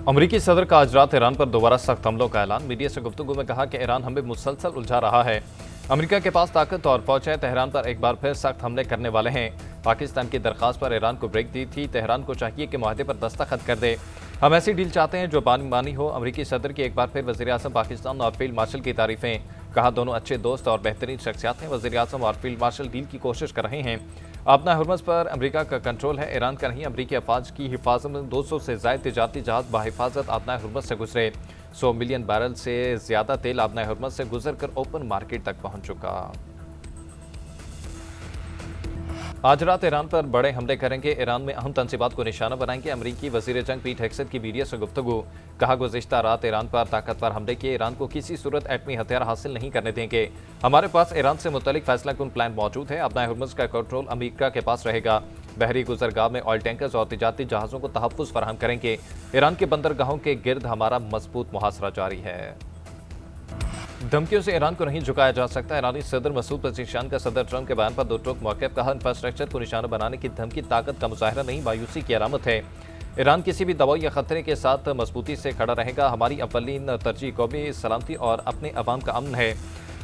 अमरीकी सदर का आज रात ईरान पर दोबारा सख्त हमलों का ऐलान। मीडिया से गुफ्तगू में कहा कि ईरान हमें मुसलसल उलझा रहा है। अमेरिका के पास ताकत और फौज है, तेहरान पर एक बार फिर सख्त हमले करने वाले हैं। पाकिस्तान की दरख्वास्त पर ईरान को ब्रेक दी थी। तेहरान को चाहिए कि मुआहदे पर दस्तखत कर दे। हम ऐसी डील चाहते हैं जो बानी मानी हो। अमरीकी सदर की एक बार फिर वज़ीर आज़म पाकिस्तान और फील्ड मार्शल की तारीफें। कहा दोनों अच्छे दोस्त और बेहतरीन शख्सियात हैं। वज़ीर आज़म और फील्ड मार्शल डील की कोशिश कर रहे हैं। अपना हुर्मस पर अमेरिका का कंट्रोल है, ईरान का नहीं। अमरीकी अफवाज की हिफाजत में 200 से ज़ायद तिजारती जहाज बाहिफाजत आबना हुर्मस से गुजरे। 100 मिलियन बैरल से ज़्यादा तेल आबना हुर्मस से गुजर कर ओपन मार्केट तक पहुंच चुका। आज रात ईरान पर बड़े हमले करेंगे, ईरान में अहम तंसीबात को निशाना बनाएंगे। अमरीकी वजीर जंग पीट हेग्सेथ की मीडिया से गुफ्तगू। कहा गुज़िश्ता रात ईरान पर ताकतवर हमले किए, ईरान को किसी सूरत एटमी हथियार हासिल नहीं करने देंगे। हमारे पास ईरान से मुतल्लिक फैसला कुन प्लान मौजूद है। अपना हुर्मुज़ का कंट्रोल अमरीका के पास रहेगा। बहरी गुजरगाह में ऑयल टैंकर्स और तिजारती जहाज़ों को तहफ़्फ़ुज़ फराहम करेंगे। ईरान के बंदरगाहों के गिर्द हमारा मजबूत मुहासरा जारी है। धमकियों से ईरान को नहीं झुकाया जा सकता। ईरानी सदर मसूद पज़ेशियान का सदर ट्रंप के बयान पर दो टोक मौक़िफ़। कहा इंफ्रास्ट्रक्चर को निशाना बनाने की धमकी ताकत का मुजाहिरा नहीं, मायूसी की अलामत है। ईरान किसी भी दबाव या खतरे के साथ मजबूती से खड़ा रहेगा। हमारी अव्वलीन तरजीह कौमी सलामती और अपने अवाम का अमन है।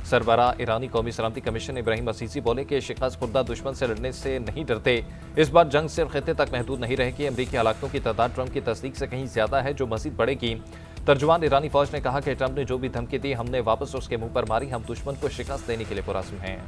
सरबरा ईरानी कौमी सलामती कमीशन इब्राहिम असीसी बोले कि शिकस्त खुर्दा दुश्मन से लड़ने से नहीं डरते। इस बार जंग सिर्फ खित्ते तक महदूद नहीं रहेगी। अमरीकी हलाकतों की तादाद ट्रंप की तस्दीक से कहीं ज्यादा है, जो मजीद बढ़ेगी। तर्जुमान ईरानी फौज ने कहा कि ट्रंप ने जो भी धमकी दी हमने वापस उसके मुंह पर मारी। हम दुश्मन को शिकस्त देने के लिए पुरअज़्म हैं।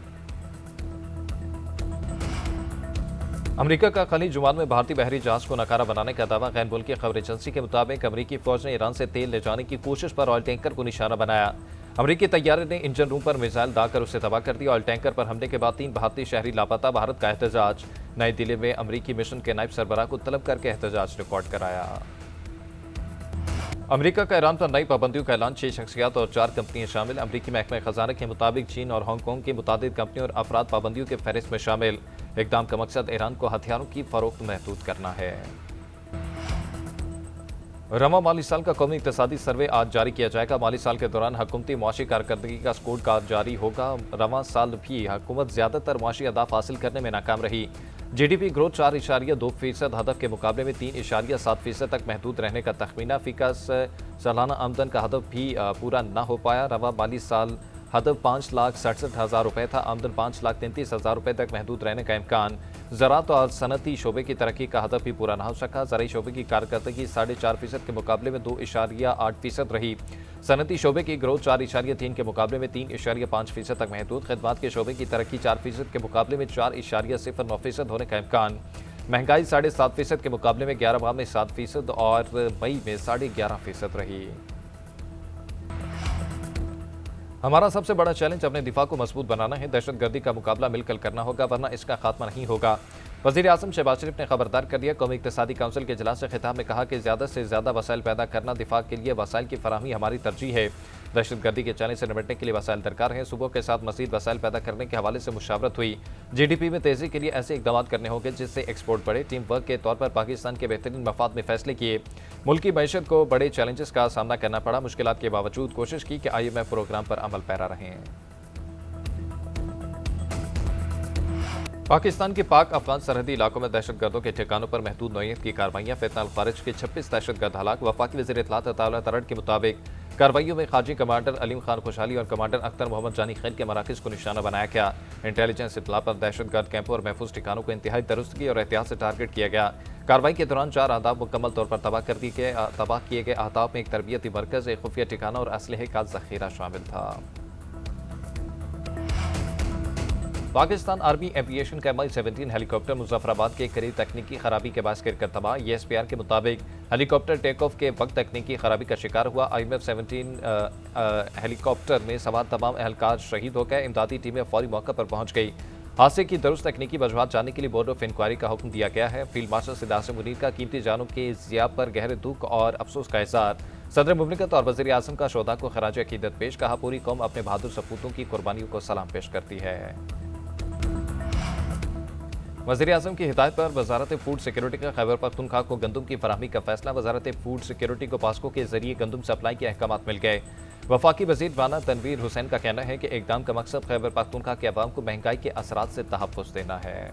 अमरीका का खलीज जुमान में भारतीय बहरी जहाज को नकारा बनाने का दावा। गैर मुल्की खबर एजेंसी के मुताबिक अमरीकी फौज ने ईरान से तेल ले जाने की कोशिश पर ऑयल टैंकर को निशाना बनाया। अमरीकी तैयारे ने इंजन रूम पर मिसाइल दागकर उसे तबाह कर दिया। ऑयल टैंकर पर हमले के बाद 3 भारतीय शहरी लापता। भारत का एहतजाज। नई दिल्ली में अमरीकी मिशन के नायब सरबराह को तलब करके एहतजाज रिकॉर्ड कराया। अमेरिका का ईरान पर नई पाबंदियों का ऐलान। 6 शख्सियात और 4 कंपनियां शामिल। अमरीकी महकमा खजाना के मुताबिक चीन और हांगकांग की मुतादिद कंपनियों और अफराद पाबंदियों के फहरिस्त में शामिल। इक़दाम का मकसद ईरान को हथियारों की फरोख्त महदूद करना है। रवा माली साल का कौमी इक़्तिसादी सर्वे आज जारी किया जाएगा। माली साल के दौरान हुकूमती मुआशी कारकर्दगी का स्कोर कार्ड जारी होगा। रवा साल भी हुकूमत ज़्यादातर मुआशी अहदाफ हासिल करने में नाकाम रही। GDP ग्रोथ 4.2% हदफ के मुकाबले में 3.7% तक महदूद रहने का तखमीना। फ़ीकस सालाना आमदन का हदफ भी पूरा न हो पाया। रवा माली साल हदफ 5,67,000 रुपये था। आमदन 5,33,000 रुपये तक महदूद रहने का इम्कान। ज़राअत और सनती शोबे की तरक्की का हदफ भी पूरा न हो सका। ज़राई शोबे की कारकर्दगी 4.5% के मुकाबले में 2.8% रही। सनती शोबे की ग्रोथ 4.3 के मुकाबले में 3.5% तक महदूद। खिदमात के शोबे की तरक्की 4% के मुकाबले में 4.09% होने का इम्कान। महंगाई 7.5% के मुकाबले में 11 माह में 7% और मई में 11.5% रही। हमारा सबसे बड़ा चैलेंज अपने दिफा को मजबूत बनाना है। दहशतगर्दी का मुकाबला मिलकर करना होगा, वरना इसका खात्मा नहीं होगा। वज़ीर आज़म शहबाज शरीफ ने खबरदार कर दिया। कौमी इक़्तिसादी काउंसिल के इजलास से खिताब में कहा कि ज़्यादा से ज़्यादा वसाइल पैदा करना, दिफा के लिए वसाइल की फराहमी हमारी तरजीह है। दहशतगर्दी के चैलेंज से निपटने के लिए वसाइल दरकार हैं। सूबों के साथ मज़ीद वसाइल पैदा करने के हवाले से मुशावरत हुई। GDP में तेज़ी के लिए ऐसे इक़दाम करने होंगे जिससे एक्सपोर्ट बढ़े। टीम वर्क के तौर पर पाकिस्तान के बेहतरीन मफाद में फैसले किए। मुल्की मईशत को बड़े चैलेंजेस का सामना करना पड़ा। मुश्किलात के बावजूद कोशिश की कि IMF प्रोग्राम पर अमल पैरा रहें। पाकिस्तान के पाक अफगान सरहदी इलाकों में दहशतगर्दों के ठिकानों पर महदूद नौयत की कार्रवाइयाँ। फितना खारिज के 26 दहशतगर्द हलाक। वफाकी वज़ीर इत्तलात अताउल्लाह तरड़ के मुताबिक कार्रवाइयों में खाजी कमांडर अलीम खान खुशहाली और कमांडर अख्तर मोहम्मद जानी खैर के मराकज़ को निशाना बनाया गया। इंटेलिजेंस इत्तला पर दहशतगर्द कैंपों और महफूज ठिकानों को इंतहाई दुरुस्तगी और एहतियात से टारगेट किया गया। कार्रवाई के दौरान 4 अहदाफ मुकम्मल तौर पर तबाह किए गए। अहदाफ में एक तरबियती मरकज़, एक खुफिया ठिकाना और असलहे का ज़ख़ीरा शामिल था। पाकिस्तान आर्मी एविएशन का MI-17 हेलीकॉप्टर मुजफ्फराबाद के करीब तकनीकी खराबी के बायस गिरकर तबाह। ESPR के मुताबिक हेलीकॉप्टर टेक ऑफ के वक्त तकनीकी खराबी का शिकार हुआ। IMF-17 हेलीकॉप्टर में सवार तमाम एहलकार शहीद हो गए। इमदादी टीमें फौरी मौके पर पहुंच गई। हादसे की दुरुस्त तकनीकी वजूहात जानने के लिए बोर्ड ऑफ इंक्वायरी का हुक्म दिया गया है। फील्ड मार्शल सिद्द आसिम मुनीर का कीमती जानों के ज़िया पर गहरे दुख और अफसोस का इज़हार। सदर मुमलिकत और वज़ीर आज़म का शोधा को खराज अकीदत पेश। कहा पूरी कौम अपने बहादुर सपूतों की कुर्बानियों को सलाम पेश करती है। वज़ीर आज़म की हिदायत पर वजारत फूड सिक्योरिटी का खैबर पख्तूनख्वा को गंदम की फराहमी का फैसला। वजारत फूड सिक्योरिटी को पास्को के जरिए गंदम सप्लाई के अहकामात मिल गए। वफाकी वज़ीर राना तनवीर हुसैन का कहना है कि इक़दाम का मकसद खैबर पख्तूनख्वा के अवाम को महंगाई के असरात से तहफ़्फ़ुज़ देना है।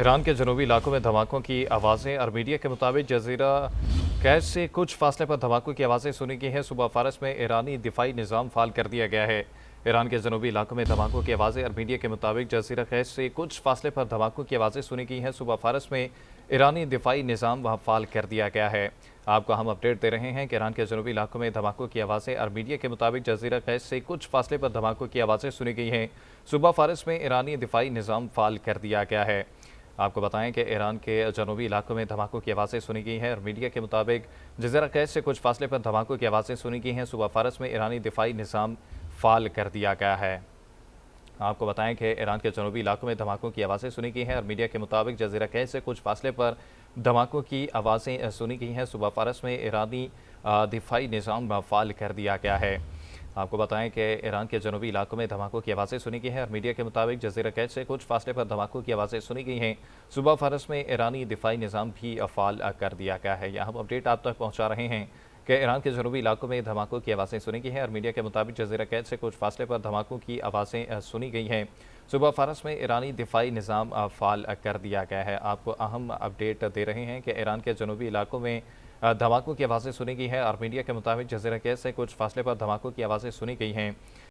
ईरान के जनूबी इलाकों में धमाकों की आवाज़ें और मीडिया के मुताबिक जजीरा कैश से कुछ फासले पर धमाकों की आवाज़ें सुनी गई हैं। सूबा फारस में ईरानी दिफाई निज़ाम फाल कर दिया गया है। ईरान के जनूबी इलाकों में धमाकों की आवाज़ें और मीडिया के मुताबिक जजीरा कैश से कुछ फासले पर धमाकों की आवाज़ें सुनी गई हैं। सूबा फारस में ईरानी दिफाई निज़ाम वहाँ फाल कर दिया गया है। आपको हम अपडेट दे रहे हैं कि ईरान के जनूबी इलाकों में धमाकों की आवाज़ें और मीडिया के मुताबिक जजीरा कैश से कुछ फासले पर धमाकों की आवाज़ें सुनी गई हैं। सूबा फारस में ईरानी दिफाई निज़ाम फाल कर दिया गया है। आपको बताएं कि ईरान के जनूबी इलाकों में धमाकों की आवाज़ें सुनी गई हैं और मीडिया के मुताबिक जजीरा कैश से कुछ फासले पर धमाकों की आवाज़ें सुनी गई हैं। सूबा फारस में ईरानी दिफाई निज़ाम फाल कर दिया गया है। आपको बताएं कि ईरान के जनूबी इलाकों में धमाकों की आवाज़ें सुनी गई हैं और मीडिया के मुताबिक जजीरा कैश से कुछ फासले पर धमाकों की आवाज़ें सुनी गई हैं। सूबा फारस में ईरानी दिफाई निज़ाम फाल कर दिया गया है। आपको बताएं कि ईरान के जनूबी इलाकों में धमाकों की आवाज़ें सुनी गई हैं और मीडिया के मुताबिक जजीरा कैश से कुछ फासले पर धमाकों की आवाज़ें सुनी गई हैं। सूबा फारस में ईरानी दिफाई निज़ाम भी फाल कर दिया गया है। यहाँ हम अपडेट आप तक पहुँचा रहे हैं कि ईरान के जनूबी इलाकों में धमाकों की आवाज़ें सुनी गई हैं और मीडिया के मुताबिक जजीरा कैश से कुछ फासले पर धमाकों की आवाज़ें सुनी गई हैं। सूबा फारस में ईरानी दिफाई निज़ाम फाल कर दिया गया है। आपको अहम अपडेट दे रहे हैं कि ईरान के जनूबी इलाकों में धमाकों की आवाज़ें सुनी गई हैं और मीडिया के मुताबिक जजीरा कैश से कुछ फासले पर धमाकों की आवाज़ें सुनी गई हैं।